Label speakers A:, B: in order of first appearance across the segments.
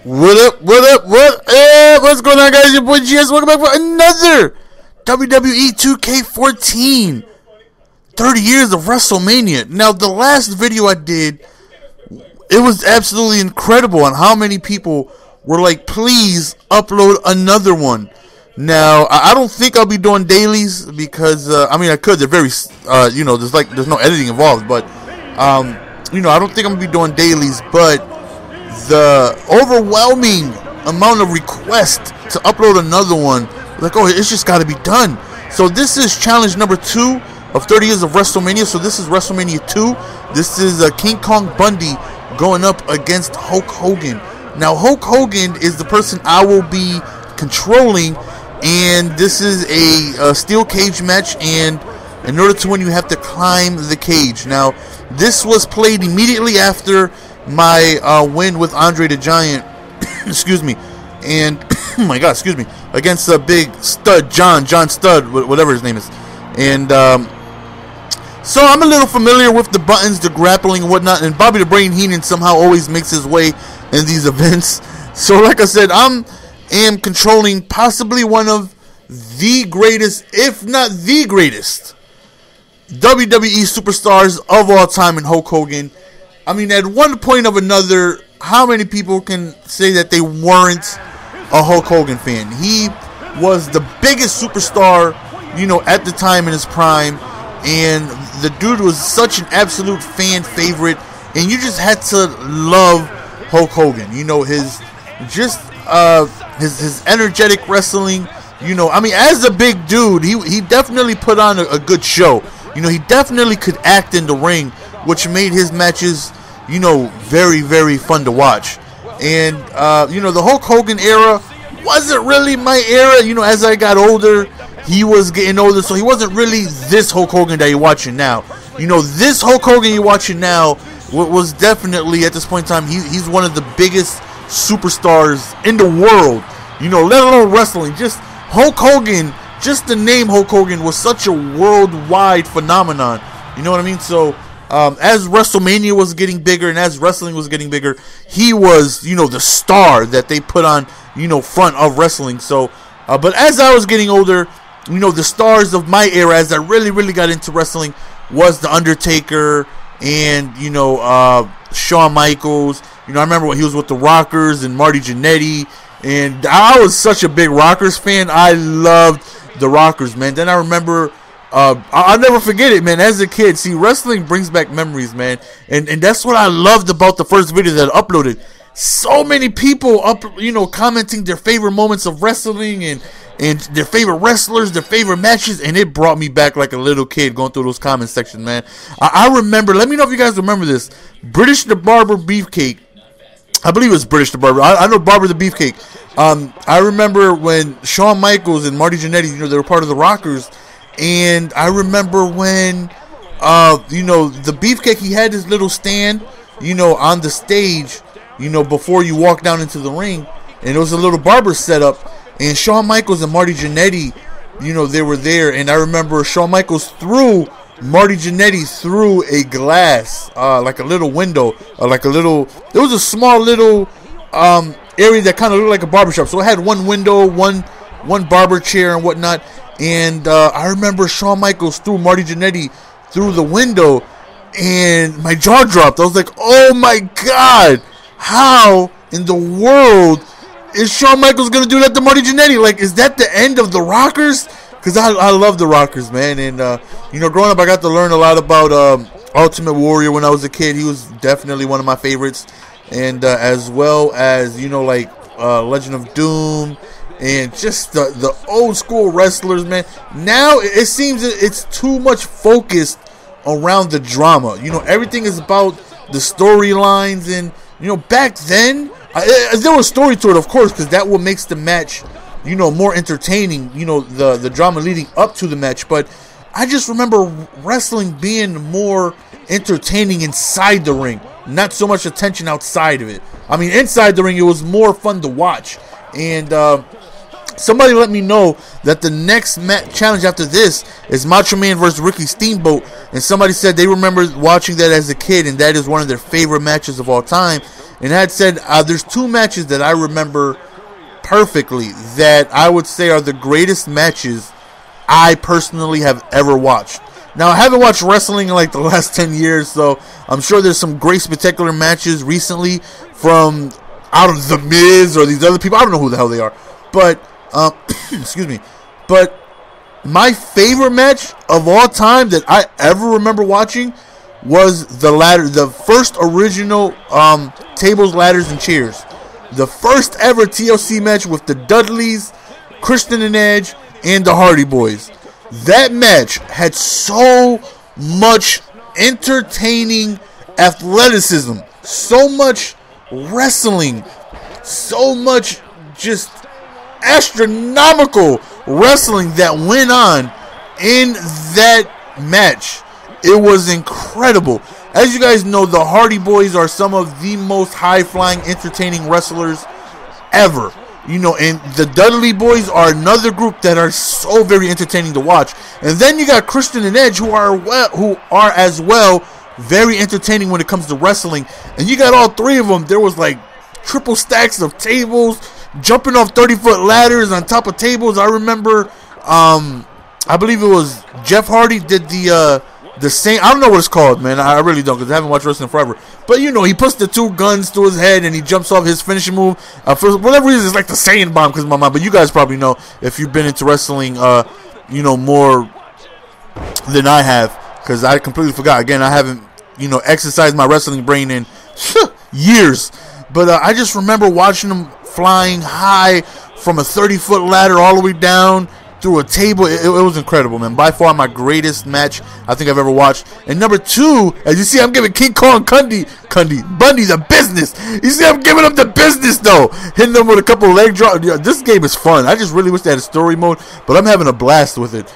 A: What up, what's going on, guys? Your boy GS, welcome back for another WWE 2k14 30 years of WrestleMania. Now, the last video I did, it was absolutely incredible on how many people were like, please upload another one. Now, I don't think I'll be doing dailies because, I mean, I could. They're very, there's no editing involved, but, I don't think I'm going to be doing dailies, but the overwhelming amount of requests to upload another one, like, oh, it's just got to be done. So this is challenge number 2 of 30 years of WrestleMania. So this is WrestleMania 2. This is King Kong Bundy going up against Hulk Hogan. Now, Hulk Hogan is the person I will be controlling, and this is a steel cage match, and in order to win, you have to climb the cage. Now, this was played immediately after my win with Andre the Giant, excuse me, and oh my God, excuse me, against a big stud, John Studd, whatever his name is, and so I'm a little familiar with the buttons, the grappling and whatnot, and Bobby the Brain Heenan somehow always makes his way in these events. So like I said, I am controlling possibly one of the greatest, if not the greatest, WWE superstars of all time in Hulk Hogan. I mean, at one point or another, how many people can say that they weren't a Hulk Hogan fan? He was the biggest superstar, at the time in his prime, and the dude was such an absolute fan favorite, and you just had to love Hulk Hogan. His energetic wrestling. I mean, as a big dude, he definitely put on a good show. He definitely could act in the ring, which made his matches, very, very fun to watch. And, the Hulk Hogan era wasn't really my era. As I got older, he was getting older, so he wasn't really this Hulk Hogan that you're watching now. This Hulk Hogan you're watching now was definitely, at this point in time, he's one of the biggest superstars in the world, let alone wrestling. Just Hulk Hogan, just the name Hulk Hogan was such a worldwide phenomenon. You know what I mean? So, as WrestleMania was getting bigger and as wrestling was getting bigger, he was, the star that they put on, front of wrestling. So, but as I was getting older, the stars of my era, as I really, really got into wrestling, was The Undertaker and, Shawn Michaels. I remember when he was with the Rockers and Marty Jannetty, and I was such a big Rockers fan. I loved the Rockers, man. Then I remember, I'll never forget it, man. As a kid, see, wrestling brings back memories, man, and that's what I loved about the first video that I uploaded. So many people commenting their favorite moments of wrestling and their favorite wrestlers, their favorite matches, and it brought me back like a little kid going through those comment sections, man. I remember, let me know if you guys remember this, British the Barber Beefcake. I believe it was British the Barber. I know Barber the Beefcake. I remember when Shawn Michaels and Marty Jannetty, they were part of the Rockers, and I remember when, the Beefcake, he had his little stand, on the stage, before you walk down into the ring, and it was a little barber setup, and Shawn Michaels and Marty Jannetty, they were there, and I remember Shawn Michaels threw Marty Jannetty through a glass, like a little window, it was a small little area that kind of looked like a barbershop. So it had one window, one barber chair and whatnot. And I remember Shawn Michaels threw Marty Jannetty through the window, and my jaw dropped. I was like, oh my God, how in the world is Shawn Michaels going to do that to Marty Jannetty? Like, is that the end of the Rockers? Because I love the Rockers, man. And, growing up, I got to learn a lot about Ultimate Warrior when I was a kid. He was definitely one of my favorites. And as well as, Legend of Doom and just the old school wrestlers, man. Now, it seems it's too much focused around the drama. Everything is about the storylines. And, back then, there was story to it, of course, because that what makes the match more entertaining, the drama leading up to the match. But I just remember wrestling being more entertaining inside the ring, not so much attention outside of it. I mean, inside the ring, it was more fun to watch. And somebody let me know that the next challenge after this is Macho Man versus Ricky Steamboat. And somebody said they remember watching that as a kid, and that is one of their favorite matches of all time. and had said there's two matches that I remember perfectly that I would say are the greatest matches I personally have ever watched. Now, I haven't watched wrestling in like the last 10 years, so I'm sure there's some great spectacular matches recently from out of The Miz or these other people. I don't know who the hell they are. But, excuse me. But my favorite match of all time that I ever remember watching was the first original tables, ladders, and chairs. The first ever TLC match with the Dudleys, Christian and Edge, and the Hardy Boys. That match had so much entertaining athleticism, so much wrestling, so much just astronomical wrestling that went on in that match. It was incredible. As you guys know, the Hardy Boys are some of the most high-flying, entertaining wrestlers ever. You know, and the Dudley Boys are another group that are so very entertaining to watch. And then you got Christian and Edge, who are as well very entertaining when it comes to wrestling. And you got all three of them. There was like triple stacks of tables, jumping off 30-foot ladders on top of tables. I remember, I believe it was Jeff Hardy did the same. I don't know what it's called, man. I really don't, because I haven't watched wrestling forever. But you know, he puts the two guns to his head and he jumps off his finishing move. For whatever reason, it's like the Saiyan bomb because of my mind. But you guys probably know if you've been into wrestling, you know, more than I have, because I completely forgot. Again, I haven't, you know, exercised my wrestling brain in years. But I just remember watching him flying high from a 30-foot ladder all the way down through a table. It was incredible, man. By far my greatest match I think I've ever watched. And number two, as you see, I'm giving King Kong Bundy the business. You see, I'm giving him the business, though. Hitting him with a couple leg drops. Yeah, this game is fun. I just really wish they had a story mode, but I'm having a blast with it.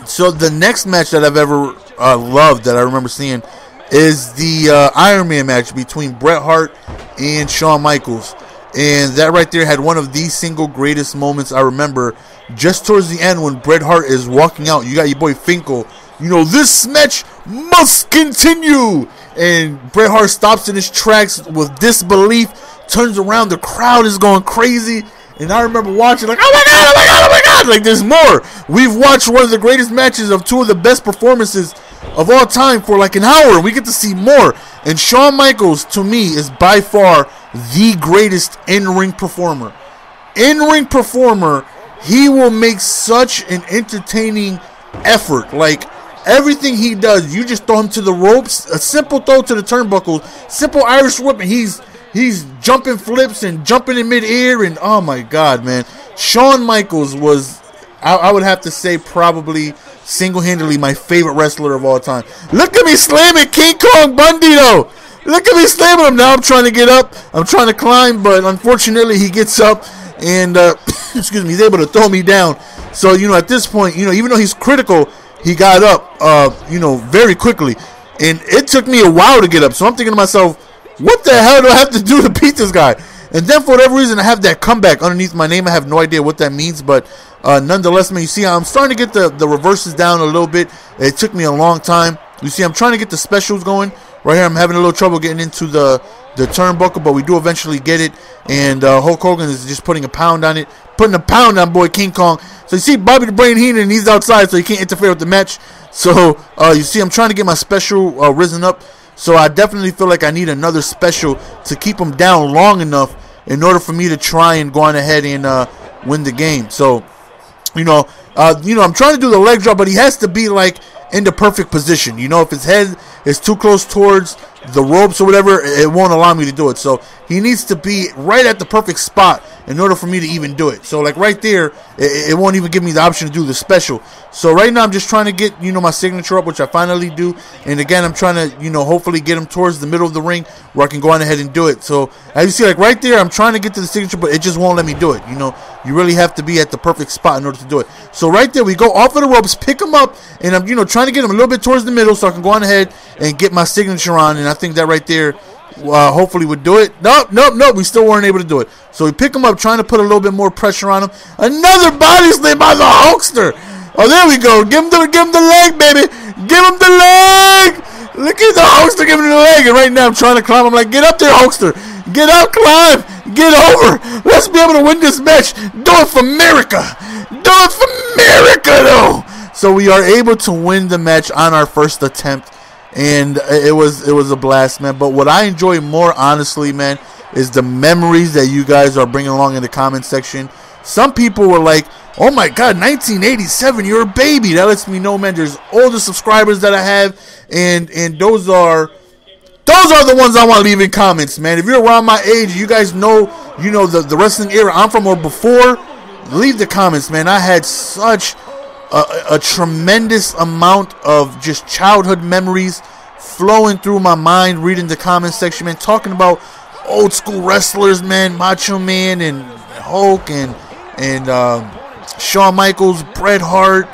A: So the next match that I've ever loved that I remember seeing is the Iron Man match between Bret Hart and Shawn Michaels. And that right there had one of the single greatest moments I remember. Just towards the end when Bret Hart is walking out, you got your boy Finkel. You know, this match must continue. And Bret Hart stops in his tracks with disbelief, turns around, the crowd is going crazy. And I remember watching like, oh my God, oh my God, oh my God. Like, there's more. We've watched one of the greatest matches of two of the best performances of all time for like an hour. We get to see more. And Shawn Michaels, to me, is by far the greatest in-ring performer. In-ring performer, he will make such an entertaining effort. Like, everything he does, you just throw him to the ropes, a simple throw to the turnbuckles, simple Irish whip, and he's jumping flips and jumping in midair, and oh my God, man. Shawn Michaels was, I would have to say, probably single-handedly my favorite wrestler of all time. Look at me slamming King Kong Bundy, though. Look at me slamming him. Now I'm trying to get up. I'm trying to climb, but unfortunately he gets up and, excuse me, he's able to throw me down. So, you know, at this point, you know, even though he's critical, he got up, you know, very quickly. And it took me a while to get up. So I'm thinking to myself, what the hell do I have to do to beat this guy? And then for whatever reason, I have that comeback underneath my name. I have no idea what that means, but nonetheless, man, you see, I'm starting to get the reverses down a little bit. It took me a long time. You see, I'm trying to get the specials going. Right here, I'm having a little trouble getting into the turnbuckle, but we do eventually get it. And Hulk Hogan is just putting a pound on it. Putting a pound on boy King Kong. So you see Bobby the Brain Heenan, he's outside, so he can't interfere with the match. So you see, I'm trying to get my special risen up. So I definitely feel like I need another special to keep him down long enough in order for me to try and go on ahead and win the game. So, you know, I'm trying to do the leg drop, but he has to be like in the perfect position. You know, if his head is too close towards the ropes or whatever, it won't allow me to do it. So he needs to be right at the perfect spot in order for me to even do it. So like right there, it won't even give me the option to do the special. So right now I'm just trying to get, you know, my signature up, which I finally do. And again, I'm trying to, you know, hopefully get him towards the middle of the ring where I can go on ahead and do it. So as you see, like right there, I'm trying to get to the signature, but it just won't let me do it. You know, you really have to be at the perfect spot in order to do it. So right there, we go off of the ropes, pick him up, and I'm, you know, trying to get him a little bit towards the middle so I can go on ahead and get my signature on. And I think that right there hopefully would do it. Nope. We still weren't able to do it. So we pick him up, trying to put a little bit more pressure on him. Another body slam by the Hulkster. Oh, there we go. Give him the leg, baby. Give him the leg. Look at the Hulkster giving it a leg. And right now I'm trying to climb. I'm like, get up there, Hulkster. Get up, climb. Get over. Let's be able to win this match. Do it for America. Do it for America, though. So we are able to win the match on our first attempt. And it was a blast, man. But what I enjoy more, honestly, man, is the memories that you guys are bringing along in the comment section. Some people were like, oh my God, 1987, you're a baby. That lets me know, man, there's older subscribers that I have, and those are the ones I want to leave in comments, man. If you're around my age, you guys know, the wrestling era I'm from or before, leave the comments, man. I had such a tremendous amount of just childhood memories flowing through my mind, reading the comment section, man, talking about old school wrestlers, man, Macho Man and Hulk and Shawn Michaels, Bret Hart,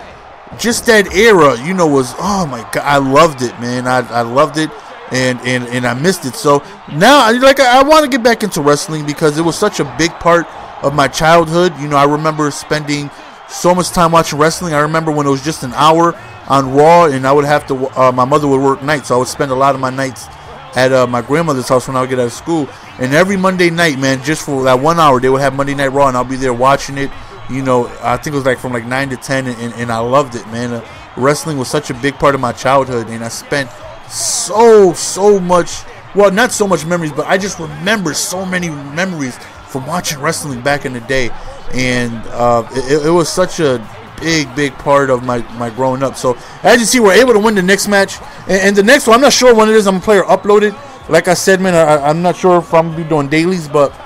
A: just that era, was, oh my God, I loved it, man. I loved it, and I missed it. So now, I want to get back into wrestling because it was such a big part of my childhood. I remember spending so much time watching wrestling. I remember when it was just an hour on Raw, and I would have to, my mother would work nights, so I would spend a lot of my nights at my grandmother's house when I would get out of school. And every Monday night, man, just for that 1 hour, they would have Monday Night Raw, and I'll be there watching it. I think it was from 9 to 10, and I loved it, man. Wrestling was such a big part of my childhood, and I spent so much, well, not so much memories, but I just remember so many memories from watching wrestling back in the day. And it was such a big part of my growing up. So as you see, we're able to win the next match, and the next one, I'm not sure when it is. I'm gonna play or upload it. Like I said, man, I'm not sure if I'm gonna be doing dailies, but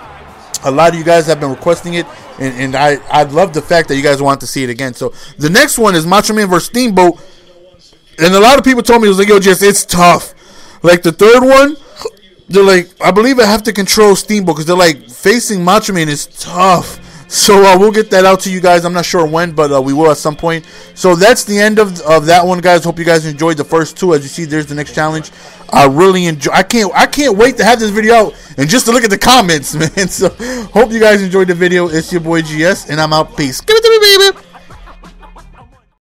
A: a lot of you guys have been requesting it, and I love the fact that you guys want to see it again. So the next one is Macho Man vs. Steamboat, and a lot of people told me, it was like, yo, Jess, it's tough. Like the third one, they're like, I believe I have to control Steamboat because they're like, facing Macho Man is tough. So we'll get that out to you guys. I'm not sure when, but we will at some point. So that's the end of that one, guys. Hope you guys enjoyed the first two. As you see, there's the next challenge. I really enjoy. I can't wait to have this video out and just to look at the comments, man. So hope you guys enjoyed the video. It's your boy GS, and I'm out. Peace. Give it to me, baby.